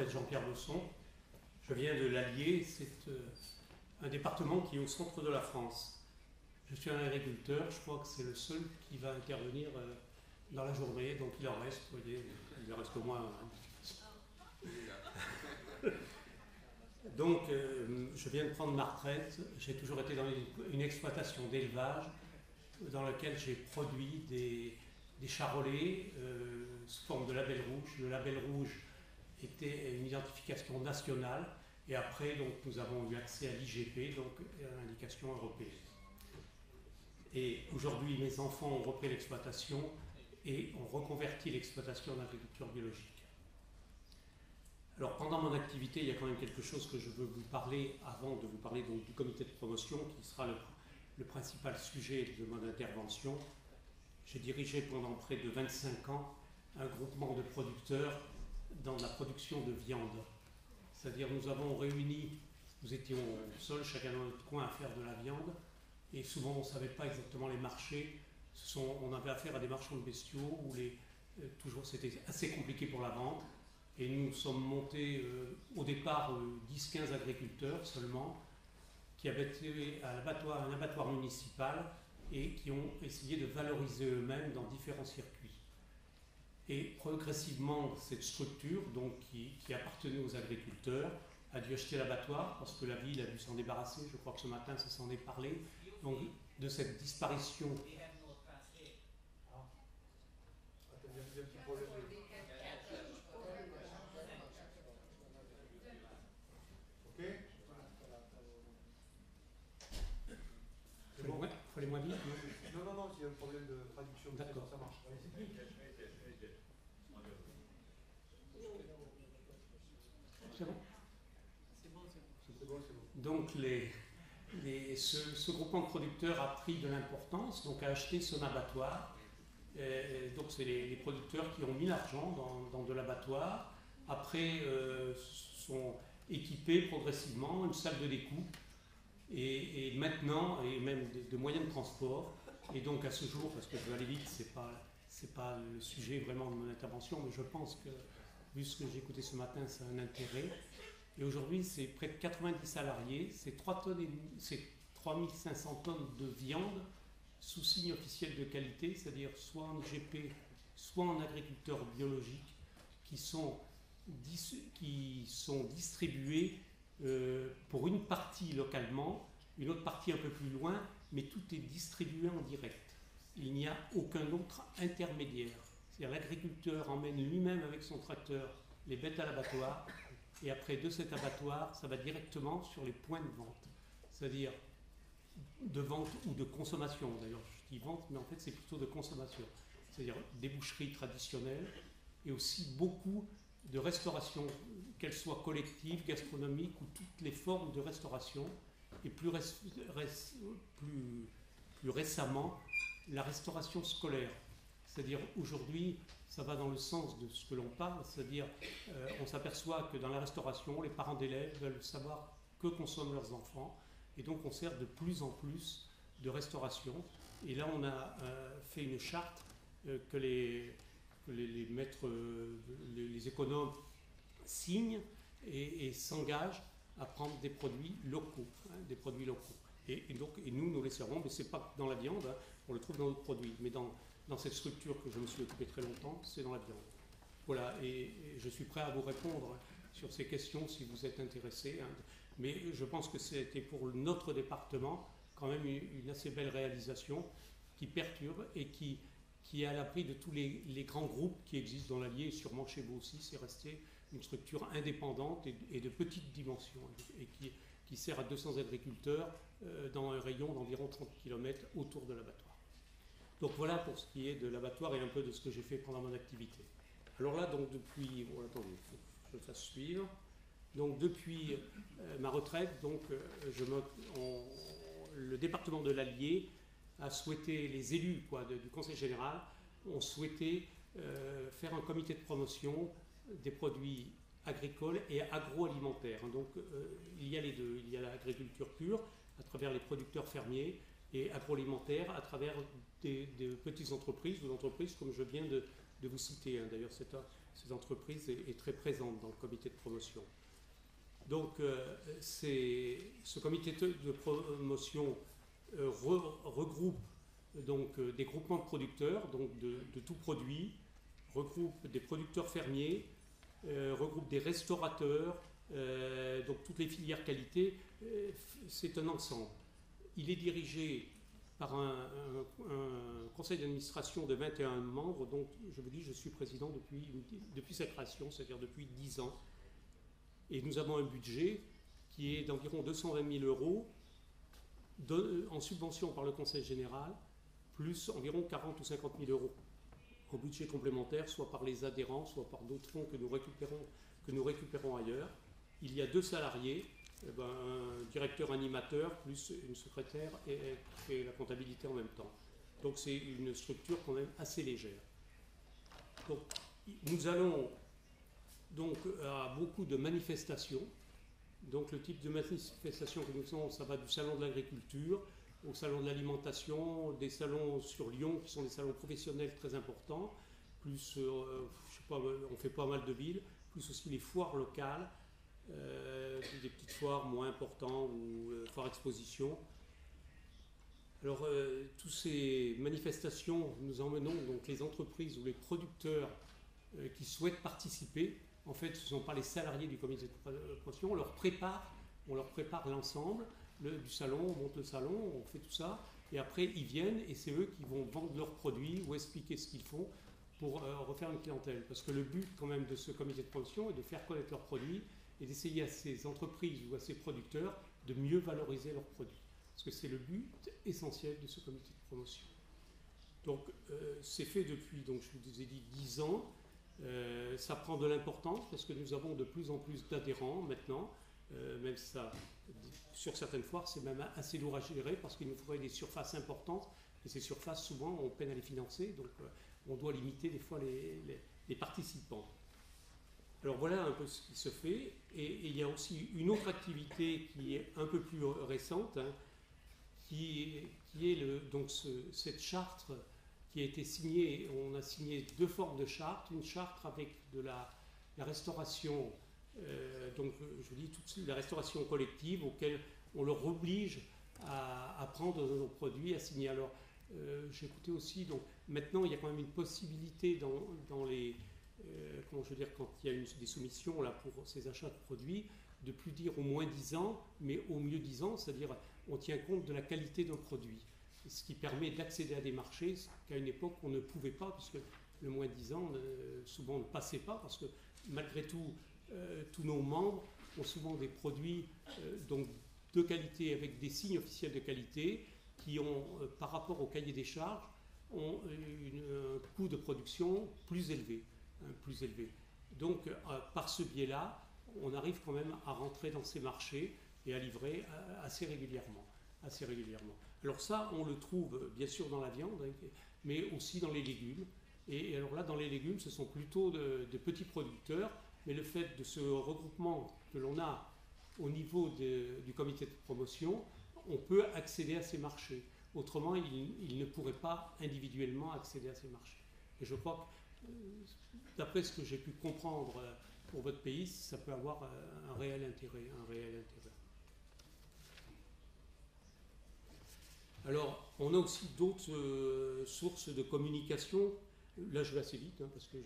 m'appelle Jean-Pierre Besson. Je viens de l'Allier, c'est un département qui est au centre de la France. Je suis un agriculteur, je crois que c'est le seul qui va intervenir dans la journée, donc il en reste, vous voyez, il en reste au moins un. Donc, je viens de prendre ma retraite. J'ai toujours été dans une exploitation d'élevage dans laquelle j'ai produit des charolais sous forme de label rouge. Le label rouge était une identification nationale et après, donc, nous avons eu accès à l'IGP, donc à l'indication européenne. Et aujourd'hui, mes enfants ont repris l'exploitation et ont reconverti l'exploitation en agriculture biologique. Alors, pendant mon activité, il y a quand même quelque chose que je veux vous parler avant de vous parler donc, du comité de promotion qui sera le principal sujet de mon intervention. J'ai dirigé pendant près de 25 ans un groupement de producteurs dans la production de viande. C'est-à-dire nous avons réuni, nous étions seuls, chacun dans notre coin, à faire de la viande et souvent on ne savait pas exactement les marchés. On avait affaire à des marchands de bestiaux où toujours c'était assez compliqué pour la vente. Et nous sommes montés au départ 10-15 agriculteurs seulement qui avaient été à un abattoir municipal et qui ont essayé de valoriser eux-mêmes dans différents circuits. Et progressivement, cette structure, donc, qui appartenait aux agriculteurs, a dû acheter l'abattoir parce que la ville a dû s'en débarrasser. Je crois que ce matin, ça s'en est parlé. Donc, de cette disparition. Il faut aller moins vite. Non, il y a un problème de traduction. D'accord. Ça marche. C'est bon ? C'est bon. Donc, ce groupement de producteurs a pris de l'importance, donc a acheté son abattoir. Donc, c'est les producteurs qui ont mis l'argent dans de l'abattoir. Après, sont équipés progressivement une salle de découpe. Et maintenant, et même de moyens de transport, et donc à ce jour, parce que je vais aller vite, c'est pas le sujet vraiment de mon intervention, mais je pense que, vu ce que j'ai écouté ce matin, c'est un intérêt. Et aujourd'hui, c'est près de 90 salariés, c'est 3500 tonnes de viande sous signe officiel de qualité, c'est-à-dire soit en IGP, soit en agriculteur biologique, qui sont distribués pour une partie localement, une autre partie un peu plus loin, mais tout est distribué en direct. Il n'y a aucun autre intermédiaire. C'est-à-dire l'agriculteur emmène lui-même avec son tracteur les bêtes à l'abattoir, et après de cet abattoir, ça va directement sur les points de vente. C'est-à-dire de vente ou de consommation. D'ailleurs, je dis vente, mais en fait c'est plutôt de consommation. C'est-à-dire des boucheries traditionnelles, et aussi beaucoup de restauration, qu'elle soit collective, gastronomique ou toutes les formes de restauration, et plus récemment, la restauration scolaire. C'est-à-dire aujourd'hui, ça va dans le sens de ce que l'on parle, c'est-à-dire on s'aperçoit que dans la restauration, les parents d'élèves veulent savoir que consomment leurs enfants, et donc on sert de plus en plus de restauration. Et là, on a fait une charte que les maîtres, les économes signent et s'engagent à prendre des produits locaux, des produits locaux. Et nous les servons, mais ce n'est pas dans la viande, on le trouve dans d'autres produits, mais dans cette structure que je me suis occupé très longtemps, c'est dans la viande. Voilà, et je suis prêt à vous répondre sur ces questions si vous êtes intéressés, mais je pense que c'était pour notre département quand même une assez belle réalisation qui perturbe et qui est à l'abri de tous les grands groupes qui existent dans l'Allier, et sûrement chez vous aussi, c'est resté une structure indépendante et de petite dimension, et qui sert à 200 agriculteurs dans un rayon d'environ 30 km autour de l'abattoir. Donc voilà pour ce qui est de l'abattoir et un peu de ce que j'ai fait pendant mon activité. Alors là, donc depuis... Bon, attendez, il faut que je le fasse suivre. Donc depuis ma retraite, donc, le département de l'Allier a souhaité, les élus du Conseil général ont souhaité faire un comité de promotion des produits agricoles et agroalimentaires. Donc il y a les deux, il y a l'agriculture pure à travers les producteurs fermiers et agroalimentaire à travers des petites entreprises ou d'entreprises comme je viens de de vous citer. Hein. D'ailleurs, cette entreprise est très présente dans le comité de promotion. Donc, ce comité de promotion regroupe donc, des groupements de producteurs, donc de tout produit, regroupe des producteurs fermiers, regroupe des restaurateurs, donc toutes les filières qualité. C'est un ensemble. Il est dirigé par un conseil d'administration de 21 membres, donc je vous dis, je suis président depuis sa création, c'est-à-dire depuis 10 ans. Et nous avons un budget qui est d'environ 220 000 euros en subvention par le conseil général, plus environ 40 ou 50 000 euros en budget complémentaire, soit par les adhérents, soit par d'autres fonds que nous récupérons ailleurs. Il y a 2 salariés, un directeur animateur, plus une secrétaire et fait la comptabilité en même temps. Donc c'est une structure quand même assez légère. Donc nous allons donc à beaucoup de manifestations. Donc le type de manifestation que nous faisons, ça va du salon de l'agriculture au salon de l'alimentation, des salons sur Lyon qui sont des salons professionnels très importants, plus, je sais pas, on fait pas mal de villes, plus aussi les foires locales, des petites foires moins importantes ou foires expositions. Alors, toutes ces manifestations, nous emmenons donc les entreprises ou les producteurs qui souhaitent participer. En fait, ce ne sont pas les salariés du comité de promotion, on leur prépare l'ensemble du salon, on monte le salon, on fait tout ça, et après ils viennent et c'est eux qui vont vendre leurs produits ou expliquer ce qu'ils font pour refaire une clientèle. Parce que le but quand même de ce comité de promotion est de faire connaître leurs produits et d'essayer à ces entreprises ou à ces producteurs de mieux valoriser leurs produits. Parce que c'est le but essentiel de ce comité de promotion. Donc c'est fait depuis, donc, je vous ai dit, 10 ans. Ça prend de l'importance parce que nous avons de plus en plus d'adhérents maintenant, même si ça, sur certaines foires c'est même assez lourd à gérer parce qu'il nous faudrait des surfaces importantes et ces surfaces souvent on peine à les financer, donc on doit limiter des fois les participants. Alors voilà un peu ce qui se fait, et il y a aussi une autre activité qui est un peu plus récente, hein, qui est donc cette charte qui a été signée. On a signé 2 formes de charte, une charte avec de la restauration, donc je vous dis toute la restauration collective auquel on leur oblige à prendre nos produits, à signer. Alors j'ai écouté aussi, donc maintenant il y a quand même une possibilité dans les comment je veux dire, quand il y a des soumissions là, pour ces achats de produits, de plus dire au moins 10 ans, mais au mieux 10 ans, c'est-à-dire on tient compte de la qualité d'un produit. Ce qui permet d'accéder à des marchés qu'à une époque on ne pouvait pas, puisque le moins 10 ans, souvent on ne passait pas, parce que malgré tout, tous nos membres ont souvent des produits donc de qualité, avec des signes officiels de qualité, qui ont, par rapport au cahier des charges, ont un coût de production plus élevé. Plus élevé. Donc par ce biais-là, on arrive quand même à rentrer dans ces marchés et à livrer assez régulièrement. Alors ça, on le trouve bien sûr dans la viande, mais aussi dans les légumes. Et alors là, dans les légumes, ce sont plutôt de petits producteurs, mais le fait de ce regroupement que l'on a au niveau du comité de promotion, on peut accéder à ces marchés. Autrement, il ne pourrait pas individuellement accéder à ces marchés. Et je crois que d'après ce que j'ai pu comprendre pour votre pays, ça peut avoir un réel intérêt. Alors, on a aussi d'autres sources de communication. Là, je vais assez vite, hein, parce que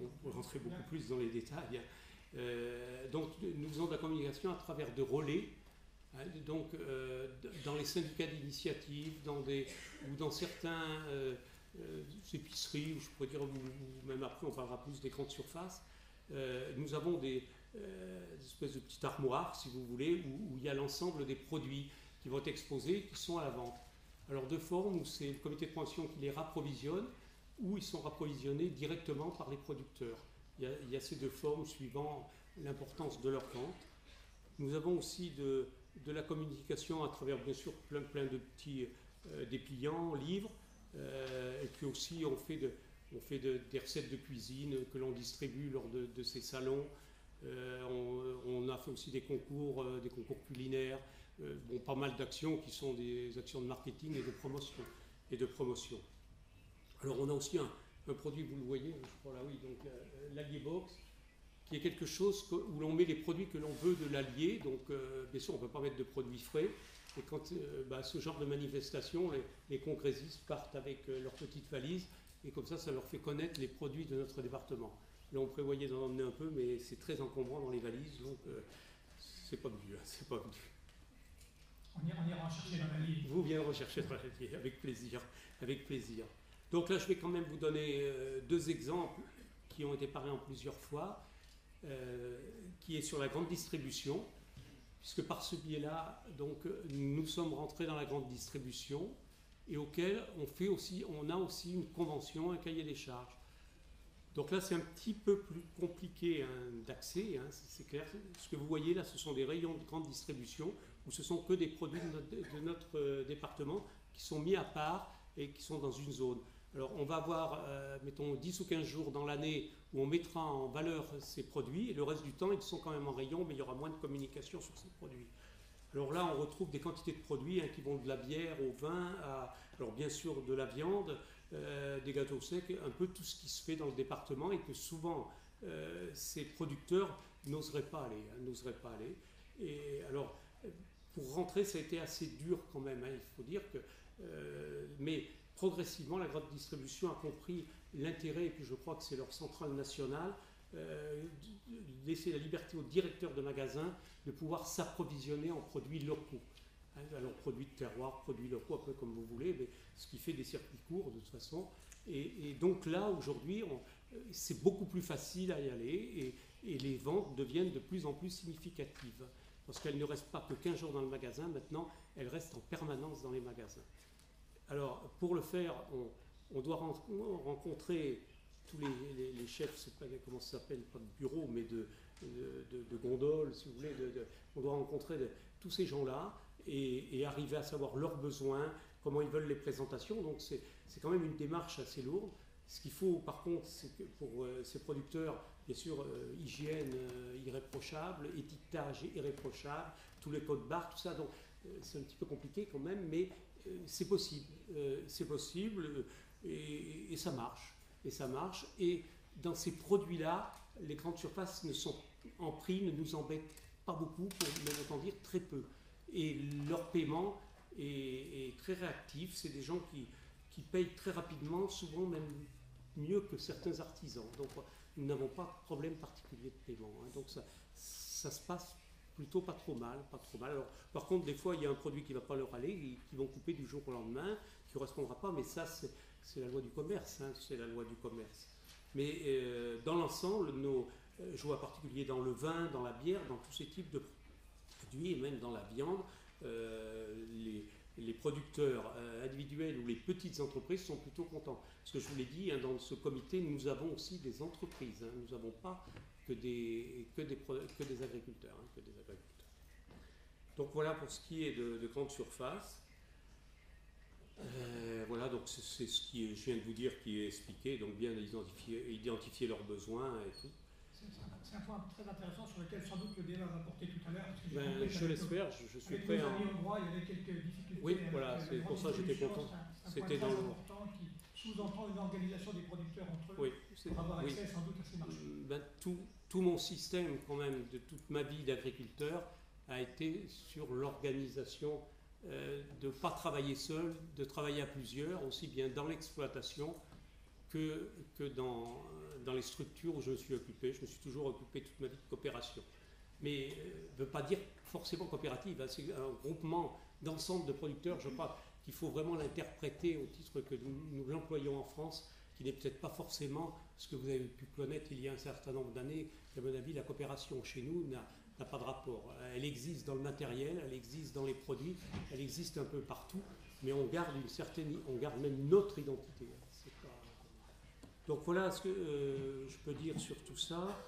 on peut rentrer beaucoup plus dans les détails. Donc, nous faisons de la communication à travers de relais. Hein, donc, dans les syndicats d'initiative, ou dans certains épiceries, ou je pourrais dire, ou même après on parlera plus des grandes surfaces, nous avons des espèces de petites armoires, si vous voulez, où il y a l'ensemble des produits qui vont être exposés, qui sont à la vente. Alors de forme où c'est le comité de promotion qui les rapprovisionne, ou ils sont rapprovisionnés directement par les producteurs. Il y a ces 2 formes suivant l'importance de leur vente. Nous avons aussi de la communication à travers bien sûr plein de petits dépliants, livres. Et puis aussi on fait des recettes de cuisine que l'on distribue lors de ces salons. On a fait aussi des concours culinaires, pas mal d'actions qui sont des actions de marketing et de promotion. Alors on a aussi un produit, vous le voyez, je crois là, oui, donc l'allier box, qui est quelque chose où l'on met les produits que l'on veut de l'allier. Donc, bien sûr, on ne peut pas mettre de produits frais. Et quand ce genre de manifestation, les congrésistes partent avec leurs petites valises, et comme ça leur fait connaître les produits de notre département. Là, on prévoyait d'en emmener un peu, mais c'est très encombrant dans les valises, donc c'est pas venu, c'est pas venu. On ira rechercher dans la ligne. Vous viendrez rechercher dans la ligne, avec plaisir, avec plaisir. Donc là, je vais quand même vous donner deux exemples qui ont été parlés en plusieurs fois, qui est sur la grande distribution, puisque par ce biais-là, donc, nous sommes rentrés dans la grande distribution et auquel on a aussi une convention, un cahier des charges. Donc là, c'est un petit peu plus compliqué d'accès, c'est clair. Ce que vous voyez là, ce sont des rayons de grande distribution où ce sont que des produits de notre département qui sont mis à part et qui sont dans une zone. Alors, on va avoir, mettons, 10 ou 15 jours dans l'année où on mettra en valeur ces produits, et le reste du temps, ils sont quand même en rayon, mais il y aura moins de communication sur ces produits. Alors là, on retrouve des quantités de produits qui vont de la bière au vin, alors bien sûr de la viande, des gâteaux secs, un peu tout ce qui se fait dans le département, et que souvent, ces producteurs n'oseraient pas aller. Et alors, pour rentrer, ça a été assez dur quand même, il faut dire que... mais progressivement, la grande distribution a compris l'intérêt, et puis je crois que c'est leur centrale nationale, laisser la liberté aux directeurs de magasins de pouvoir s'approvisionner en produits locaux. Alors produits de terroir, produits locaux, un peu comme vous voulez, mais ce qui fait des circuits courts de toute façon. Et donc là, aujourd'hui, c'est beaucoup plus facile à y aller, et les ventes deviennent de plus en plus significatives. Parce qu'elles ne restent pas que 15 jours dans le magasin, maintenant, elles restent en permanence dans les magasins. Alors, pour le faire, on doit rencontrer tous les chefs, je ne sais pas comment ça s'appelle, pas de bureau, mais de gondole, si vous voulez. On doit rencontrer tous ces gens-là et arriver à savoir leurs besoins, comment ils veulent les présentations. Donc, c'est quand même une démarche assez lourde. Ce qu'il faut, par contre, c'est que pour ces producteurs, bien sûr, hygiène irréprochable, étiquetage irréprochable, tous les codes barres, tout ça. Donc, c'est un petit peu compliqué quand même, mais c'est possible, et ça marche. Et dans ces produits-là, les grandes surfaces en prix ne nous embêtent pas beaucoup, pour même autant dire très peu. Et leur paiement est très réactif. C'est des gens qui payent très rapidement, souvent même mieux que certains artisans. Donc nous n'avons pas de problème particulier de paiement. Donc ça se passe plutôt pas trop mal. Alors, par contre, des fois, il y a un produit qui ne va pas leur aller, qui vont couper du jour au lendemain, qui ne correspondra pas, mais ça, c'est la loi du commerce. C'est la loi du commerce. Mais dans l'ensemble, je vois en particulier dans le vin, dans la bière, dans tous ces types de produits, et même dans la viande, les producteurs individuels ou les petites entreprises sont plutôt contents. Parce que je vous l'ai dit, dans ce comité, nous avons aussi des entreprises. Nous n'avons pas que des agriculteurs, Donc voilà pour ce qui est de grande surface. Voilà, donc c'est ce que je viens de vous dire qui est expliqué, donc bien identifier leurs besoins et tout. C'est un point très intéressant sur lequel sans doute le débat va porter tout à l'heure. Je l'espère, je suis prêt à... Avec nos amis hongrois, il y avait quelques difficultés. Oui, voilà, c'est pour ça que j'étais content. C'est un point très important qui sous-entend une organisation des producteurs entre eux, pour avoir accès sans doute à ces marchés. Tout mon système, quand même, de toute ma vie d'agriculteur, a été sur l'organisation, de ne pas travailler seul, de travailler à plusieurs, aussi bien dans l'exploitation que dans les structures où je me suis occupé. Je me suis toujours occupé toute ma vie de coopération. Mais ne veut pas dire forcément coopérative, c'est un groupement d'ensemble de producteurs. Je crois qu'il faut vraiment l'interpréter au titre que nous l'employons en France, qui n'est peut-être pas forcément ce que vous avez pu connaître il y a un certain nombre d'années. À mon avis, la coopération chez nous n'a pas de rapport. Elle existe dans le matériel, elle existe dans les produits, elle existe un peu partout, mais on garde même notre identité. Donc voilà ce que je peux dire sur tout ça.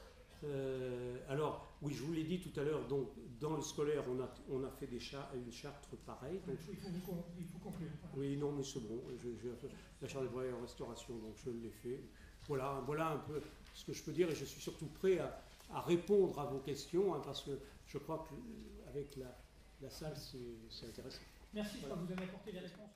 Alors, oui, je vous l'ai dit tout à l'heure, donc dans le scolaire, on a fait une charte pareille. Donc, il faut conclure. Oui, non, mais c'est bon. La charte de travail en restauration, donc je l'ai fait. Voilà un peu ce que je peux dire, et je suis surtout prêt à répondre à vos questions, parce que je crois qu'avec la salle, c'est intéressant. Merci, voilà. Vous avez apporté des réponses.